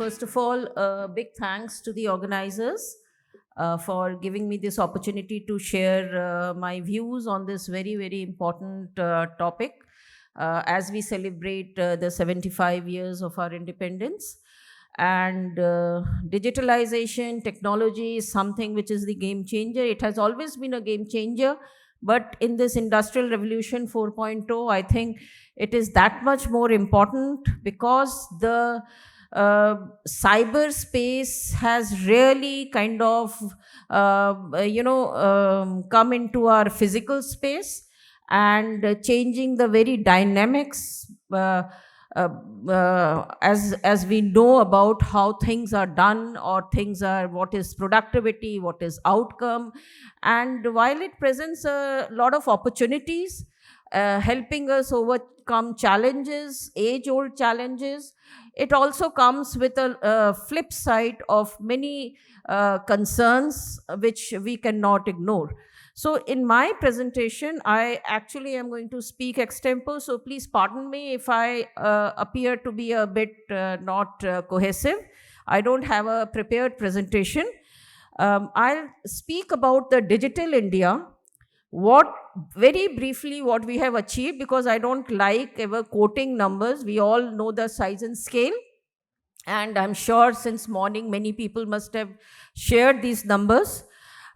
First of all, big thanks to the organizers for giving me this opportunity to share my views on this very, very important topic as we celebrate the 75 years of our independence. And digitalization, technology is something which is the game changer. It has always been a game changer, but in this Industrial Revolution 4.0, I think it is that much more important because the cyberspace has really kind of come into our physical space and changing the very dynamics as we know about how things are done, or things are, what is productivity, what is outcome. And while it presents a lot of opportunities, helping us overcome challenges, age-old challenges, it also comes with a flip side of many concerns which we cannot ignore. So in my presentation, I actually am going to speak extempore, so please pardon me if I appear to be a bit not cohesive. I don't have a prepared presentation. I'll speak about the digital India, very briefly what we have achieved, because I don't like ever quoting numbers. We all know the size and scale, and I'm sure since morning many people must have shared these numbers.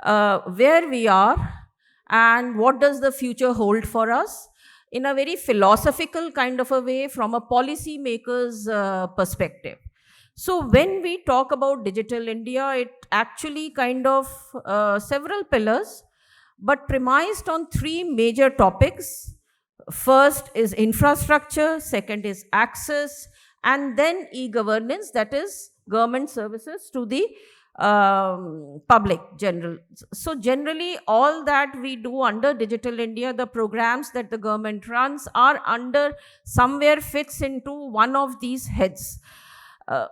Where we are and what does the future hold for us in a very philosophical kind of a way from a policy maker's perspective. So when we talk about digital India, it actually kind of several pillars, but premised on three major topics. First is infrastructure, second is access, and then e-governance, that is government services to the public general. So generally all that we do under digital India, the programs that the government runs are under, somewhere fits into one of these heads. It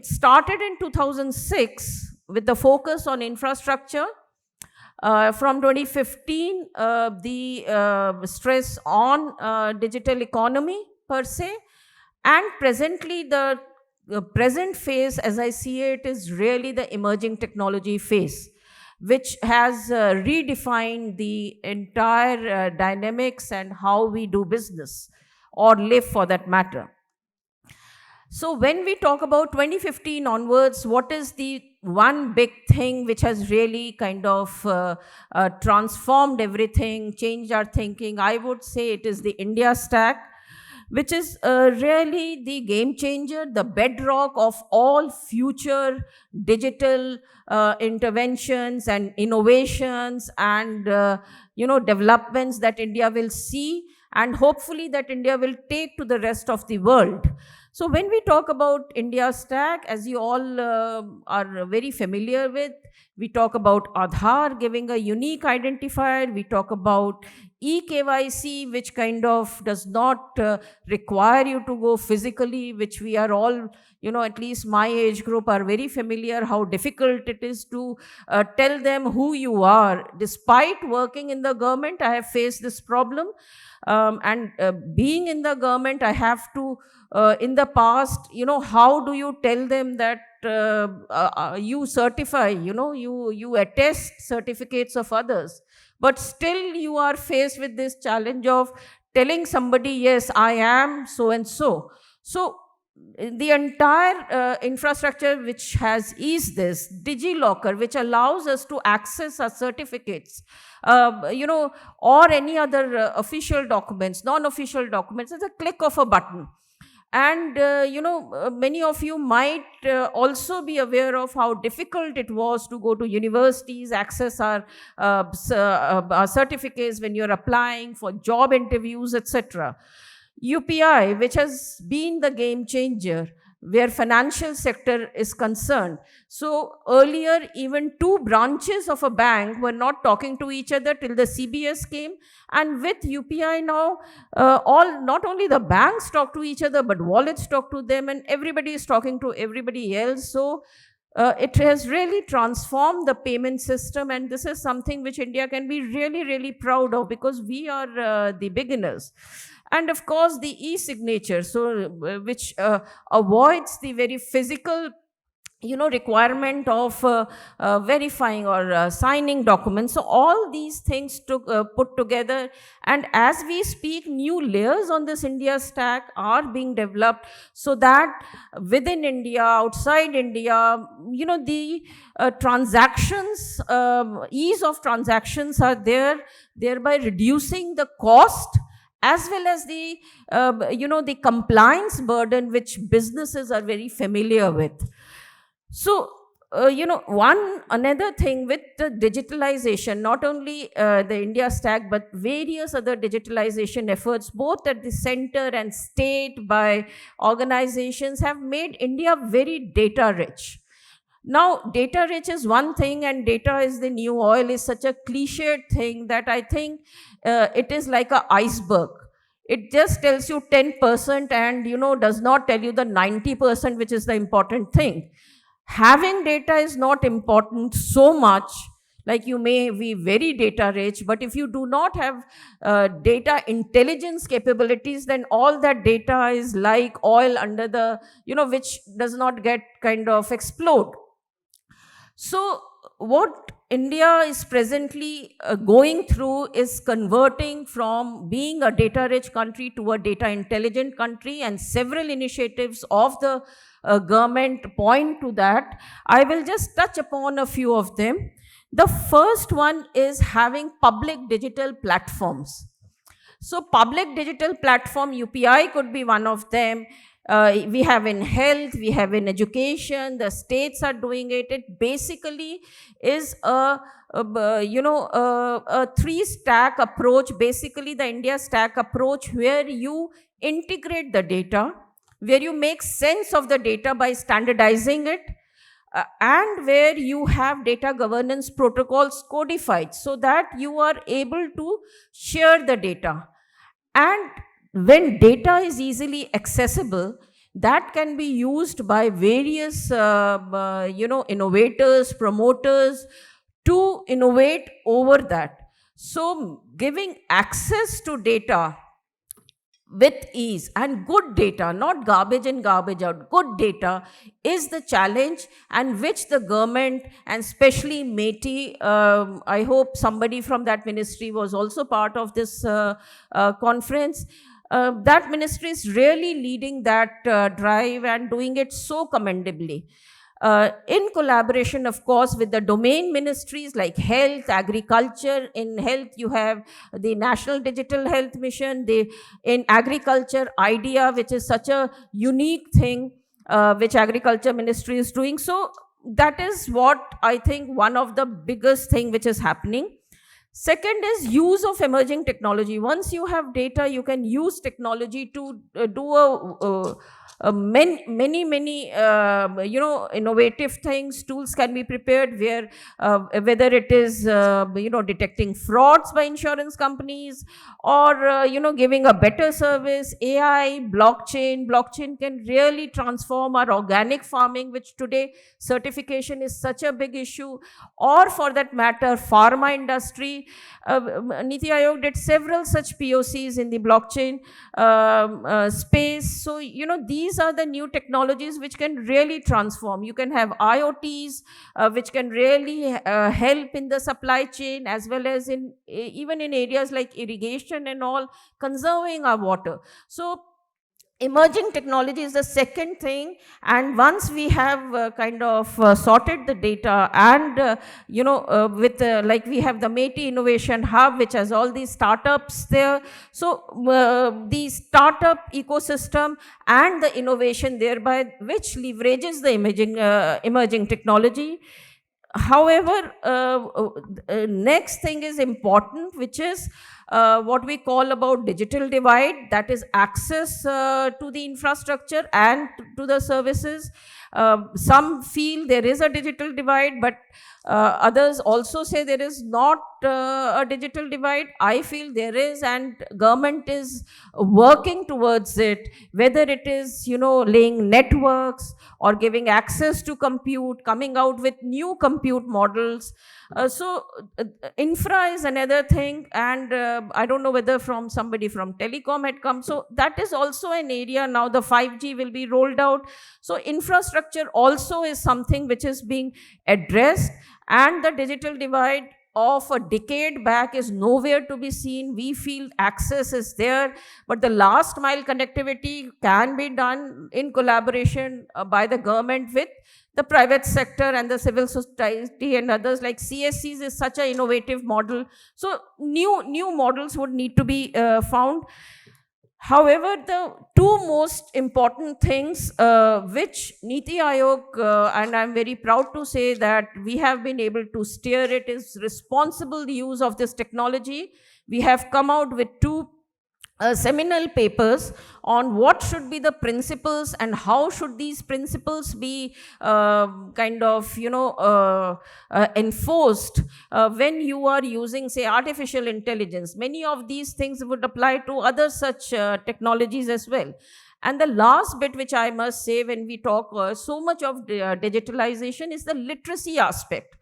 started in 2006 with the focus on infrastructure. From 2015, the stress on digital economy per se, and presently the present phase, as I see it, is really the emerging technology phase, which has redefined the entire dynamics and how we do business or live for that matter. So when we talk about 2015 onwards, what is the one big thing which has really kind of transformed everything, changed our thinking? I would say it is the India Stack, which is really the game changer, the bedrock of all future digital interventions and innovations and developments that India will see, and hopefully that India will take to the rest of the world. So when we talk about India Stack, as you all are very familiar with, we talk about Aadhaar giving a unique identifier. We talk about eKYC, which kind of does not require you to go physically, which we are all, at least my age group are very familiar how difficult it is to tell them who you are. Despite working in the government, I have faced this problem. Being in the government, I have to, in the past, how do you tell them that you certify, you attest certificates of others, but still you are faced with this challenge of telling somebody, yes, I am so and so. So the entire infrastructure which has eased this, DigiLocker, which allows us to access our certificates, or any other official documents, non-official documents, it's a click of a button. And, many of you might also be aware of how difficult it was to go to universities, access our certificates when you're applying for job interviews, etc. UPI, which has been the game changer where financial sector is concerned. So earlier, even two branches of a bank were not talking to each other till the CBS came. And with UPI now, not only the banks talk to each other, but wallets talk to them, and everybody is talking to everybody else. So it has really transformed the payment system, and this is something which India can be really, really proud of, because we are the beginners. And of course, the e-signature, so which avoids the very physical requirement of verifying or signing documents. So all these things put together, and as we speak, new layers on this India stack are being developed, so that within India, outside India, the transactions, ease of transactions are there, thereby reducing the cost as well as the the compliance burden which businesses are very familiar with. So, one another thing with the digitalization, not only the India stack, but various other digitalization efforts, both at the center and state by organizations, have made India very data rich. Now, data rich is one thing, and data is the new oil is such a cliched thing that I think it is like an iceberg. It just tells you 10% and does not tell you the 90%, which is the important thing. Having data is not important so much. Like, you may be very data rich, but if you do not have data intelligence capabilities, then all that data is like oil under the, which does not get kind of explode. So what India is presently going through is converting from being a data rich country to a data intelligent country, and several initiatives of the government point to that. I will just touch upon a few of them. The first one is having public digital platforms. So public digital platform, UPI could be one of them. We have in health, we have in education, the states are doing it. It basically is a three-stack approach, basically the India stack approach, where you integrate the data, where you make sense of the data by standardizing it, and where you have data governance protocols codified so that you are able to share the data. And when data is easily accessible, that can be used by various innovators, promoters, to innovate over that. So giving access to data with ease, and good data, not garbage in, garbage out, good data is the challenge, and which the government, and especially NITI, I hope somebody from that ministry was also part of this conference. That ministry is really leading that drive and doing it so commendably. In collaboration, of course, with the domain ministries like health, agriculture. In health, you have the National Digital Health Mission. In agriculture, IDEA, which is such a unique thing, which agriculture ministry is doing. So that is what I think one of the biggest thing which is happening. Second is use of emerging technology. Once you have data, you can use technology to do many innovative things. Tools can be prepared where whether it is detecting frauds by insurance companies, or giving a better service. AI, blockchain can really transform our organic farming, which today certification is such a big issue, or for that matter pharma industry. NITI Aayog did several such POCs in the blockchain space. So these are the new technologies which can really transform. You can have IoTs which can really help in the supply chain, as well as in even in areas like irrigation and all, conserving our water. So emerging technology is the second thing. And once we have sorted the data, and with like we have the MeitY Innovation Hub, which has all these startups there. So the startup ecosystem and the innovation thereby, which leverages the emerging technology. However, next thing is important, which is what we call about digital divide, that is access to the infrastructure and to the services. Some feel there is a digital divide, but Others also say there is not a digital divide. I feel there is, and government is working towards it, whether it is, laying networks or giving access to compute, coming out with new compute models. So infra is another thing, and I don't know whether from somebody from telecom had come. So that is also an area. Now the 5G will be rolled out. So infrastructure also is something which is being addressed, and the digital divide of a decade back is nowhere to be seen. We feel access is there, but the last mile connectivity can be done in collaboration by the government with the private sector and the civil society and others. Like CSCs is such an innovative model. So new models would need to be found. However, the two most important things which NITI Aayog, and I'm very proud to say that we have been able to steer it, is responsible use of this technology. We have come out with two seminal papers on what should be the principles and how should these principles be enforced when you are using, say, artificial intelligence. Many of these things would apply to other such technologies as well. And the last bit which I must say, when we talk so much of digitalization, is the literacy aspect.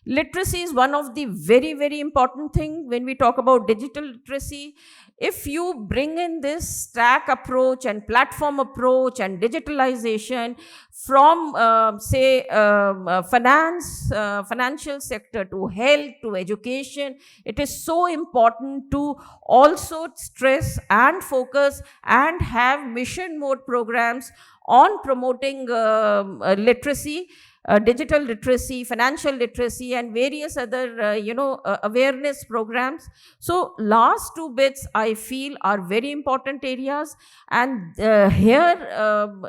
Literacy is one of the very, very important thing when we talk about digital literacy. If you bring in this stack approach and platform approach and digitalization from, financial sector to health to education, it is so important to also stress and focus and have mission mode programs on promoting literacy. Digital literacy, financial literacy, and various other, awareness programs. So last two bits I feel are very important areas. And here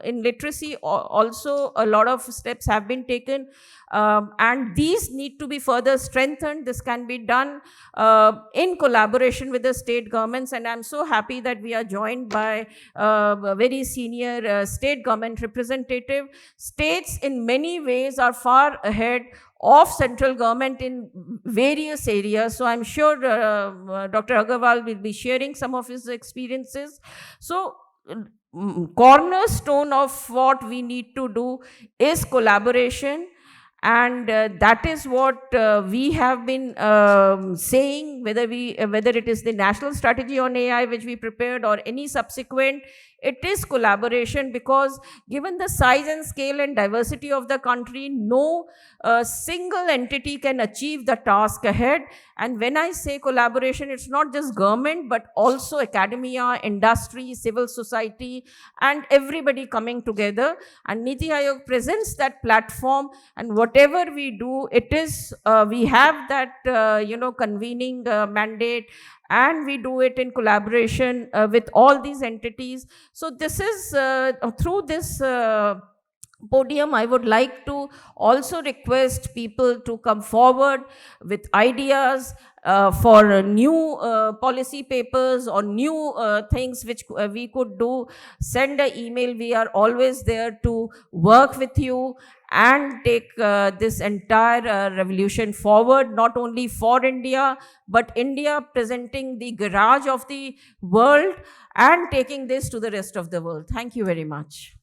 in literacy also a lot of steps have been taken. And these need to be further strengthened. This can be done in collaboration with the state governments. And I'm so happy that we are joined by a very senior state government representative. States in many ways are far ahead of central government in various areas. So I'm sure Dr. Agarwal will be sharing some of his experiences. So cornerstone of what we need to do is collaboration. And that is what we have been saying, whether it is the national strategy on AI which we prepared or any subsequent, it is collaboration, because given the size and scale and diversity of the country, no single entity can achieve the task ahead. And when I say collaboration, it's not just government, but also academia, industry, civil society, and everybody coming together. And NITI Aayog presents that platform, and whatever we do, it is, we have that, convening mandate, and we do it in collaboration with all these entities. So this is, through this podium, I would like to also request people to come forward with ideas for new policy papers or new things which we could do. Send an email. We are always there to work with you and take this entire revolution forward, not only for India, but India presenting the garage of the world and taking this to the rest of the world. Thank you very much.